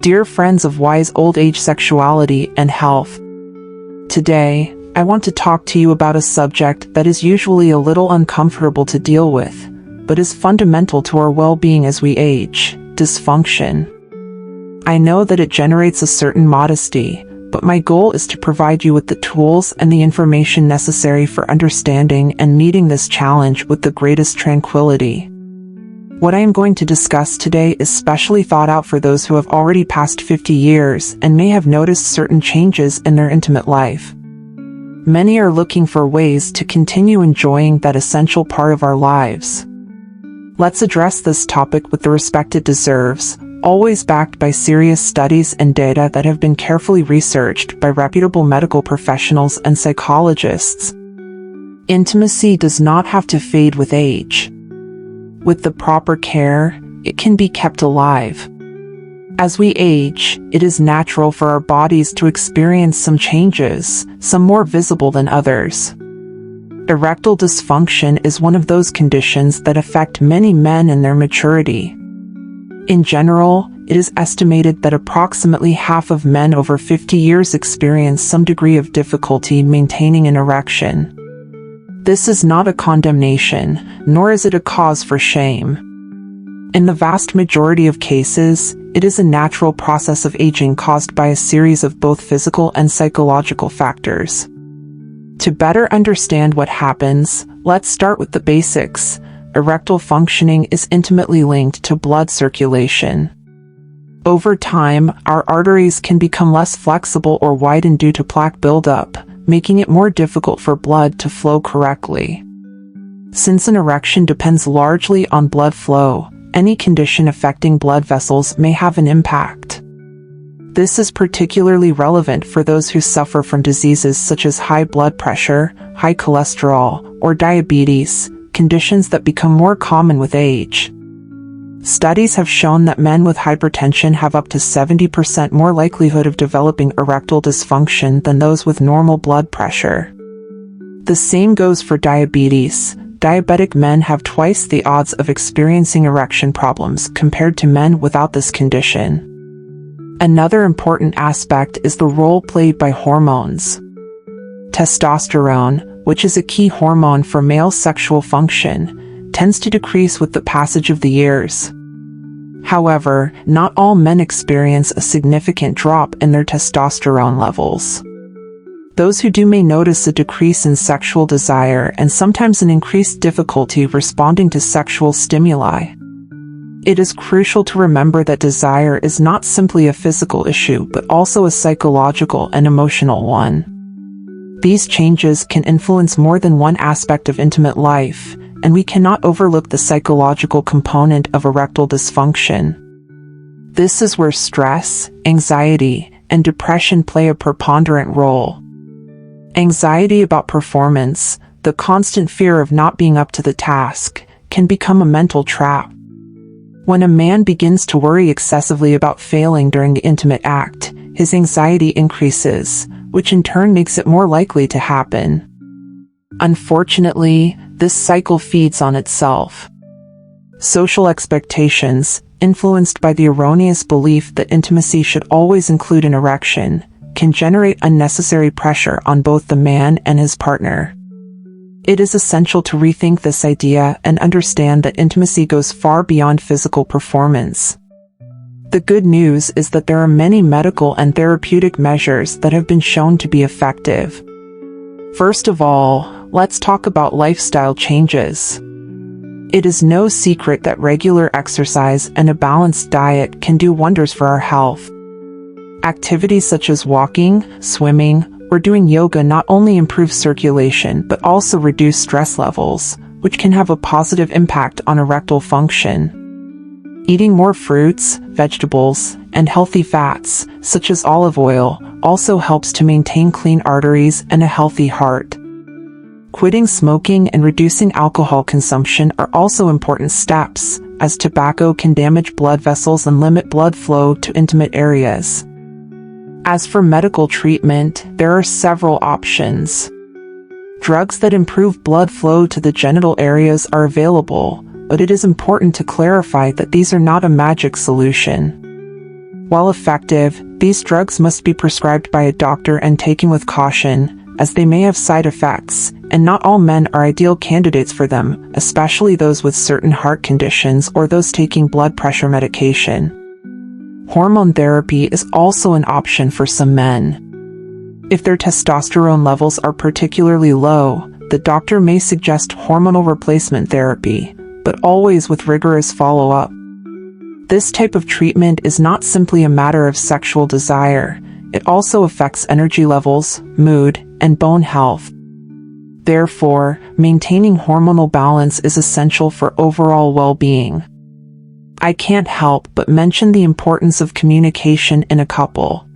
Dear friends of wise old age sexuality and health, today, I want to talk to you about a subject that is usually a little uncomfortable to deal with, but is fundamental to our well-being as we age: dysfunction. I know that it generates a certain modesty, but my goal is to provide you with the tools and the information necessary for understanding and meeting this challenge with the greatest tranquility. What I am going to discuss today is specially thought out for those who have already passed 50 years and may have noticed certain changes in their intimate life. Many are looking for ways to continue enjoying that essential part of our lives. Let's address this topic with the respect it deserves, always backed by serious studies and data that have been carefully researched by reputable medical professionals and psychologists. Intimacy does not have to fade with age. With the proper care, it can be kept alive. As we age, it is natural for our bodies to experience some changes, some more visible than others. Erectile dysfunction is one of those conditions that affect many men in their maturity. In general, it is estimated that approximately half of men over 50 years experience some degree of difficulty maintaining an erection. This is not a condemnation, nor is it a cause for shame. In the vast majority of cases, it is a natural process of aging caused by a series of both physical and psychological factors. To better understand what happens, let's start with the basics. Erectile functioning is intimately linked to blood circulation. Over time, our arteries can become less flexible or widen due to plaque buildup, making it more difficult for blood to flow correctly. Since an erection depends largely on blood flow, any condition affecting blood vessels may have an impact. This is particularly relevant for those who suffer from diseases such as high blood pressure, high cholesterol, or diabetes, conditions that become more common with age. Studies have shown that men with hypertension have up to 70% more likelihood of developing erectile dysfunction than those with normal blood pressure. The same goes for diabetes. Diabetic men have twice the odds of experiencing erection problems compared to men without this condition. Another important aspect is the role played by hormones. Testosterone, which is a key hormone for male sexual function, tends to decrease with the passage of the years. However, not all men experience a significant drop in their testosterone levels. Those who do may notice a decrease in sexual desire and sometimes an increased difficulty responding to sexual stimuli. It is crucial to remember that desire is not simply a physical issue but also a psychological and emotional one. These changes can influence more than one aspect of intimate life, and we cannot overlook the psychological component of erectile dysfunction. This is where stress, anxiety, and depression play a preponderant role. Anxiety about performance, the constant fear of not being up to the task, can become a mental trap. When a man begins to worry excessively about failing during the intimate act, his anxiety increases, which in turn makes it more likely to happen. Unfortunately, this cycle feeds on itself. Social expectations, influenced by the erroneous belief that intimacy should always include an erection, can generate unnecessary pressure on both the man and his partner. It is essential to rethink this idea and understand that intimacy goes far beyond physical performance. The good news is that there are many medical and therapeutic measures that have been shown to be effective. First of all, let's talk about lifestyle changes. It is no secret that regular exercise and a balanced diet can do wonders for our health. Activities such as walking, swimming, or doing yoga not only improve circulation but also reduce stress levels, which can have a positive impact on erectile function. Eating more fruits, vegetables, and healthy fats, such as olive oil, also helps to maintain clean arteries and a healthy heart. Quitting smoking and reducing alcohol consumption are also important steps, as tobacco can damage blood vessels and limit blood flow to intimate areas. As for medical treatment, there are several options. Drugs that improve blood flow to the genital areas are available, but it is important to clarify that these are not a magic solution. While effective, these drugs must be prescribed by a doctor and taken with caution, as they may have side effects, and not all men are ideal candidates for them, especially those with certain heart conditions or those taking blood pressure medication. Hormone therapy is also an option for some men. If their testosterone levels are particularly low, the doctor may suggest hormonal replacement therapy, but always with rigorous follow-up. This type of treatment is not simply a matter of sexual desire, it also affects energy levels, mood, and bone health. Therefore, maintaining hormonal balance is essential for overall well-being. I can't help but mention the importance of communication in a couple.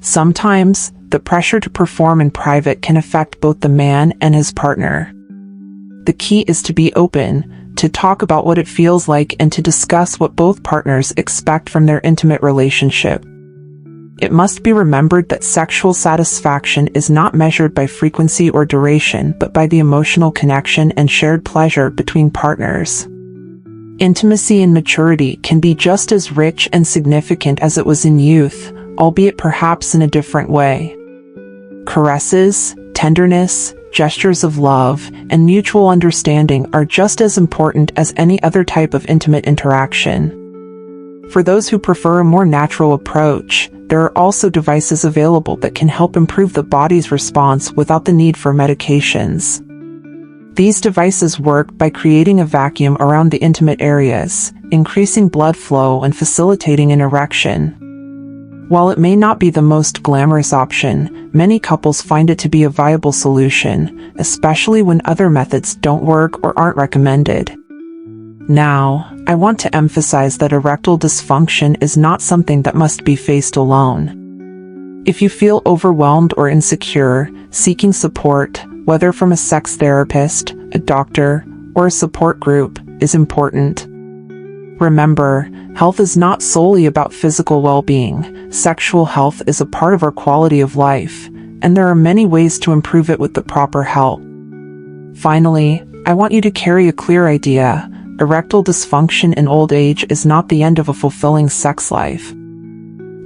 Sometimes, the pressure to perform in private can affect both the man and his partner. The key is to be open, to talk about what it feels like and to discuss what both partners expect from their intimate relationship. It must be remembered that sexual satisfaction is not measured by frequency or duration but by the emotional connection and shared pleasure between partners. Intimacy in maturity can be just as rich and significant as it was in youth, albeit perhaps in a different way. Caresses, tenderness, gestures of love, and mutual understanding are just as important as any other type of intimate interaction. For those who prefer a more natural approach, there are also devices available that can help improve the body's response without the need for medications. These devices work by creating a vacuum around the intimate areas, increasing blood flow and facilitating an erection. While it may not be the most glamorous option, many couples find it to be a viable solution, especially when other methods don't work or aren't recommended. Now, I want to emphasize that erectile dysfunction is not something that must be faced alone. If you feel overwhelmed or insecure, seeking support, whether from a sex therapist, a doctor, or a support group, is important. Remember, health is not solely about physical well-being. Sexual health is a part of our quality of life, and there are many ways to improve it with the proper help. Finally, I want you to carry a clear idea. Erectile dysfunction in old age is not the end of a fulfilling sex life.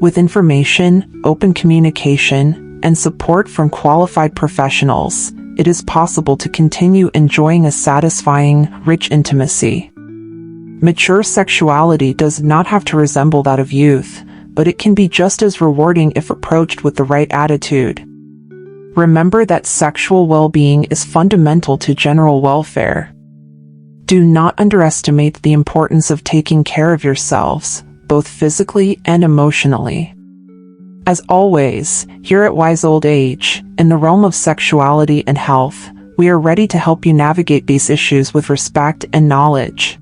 With information, open communication, and support from qualified professionals, it is possible to continue enjoying a satisfying, rich intimacy. Mature sexuality does not have to resemble that of youth, but it can be just as rewarding if approached with the right attitude. Remember that sexual well-being is fundamental to general welfare. Do not underestimate the importance of taking care of yourselves, both physically and emotionally. As always, here at Wise Old Age, in the realm of sexuality and health, we are ready to help you navigate these issues with respect and knowledge.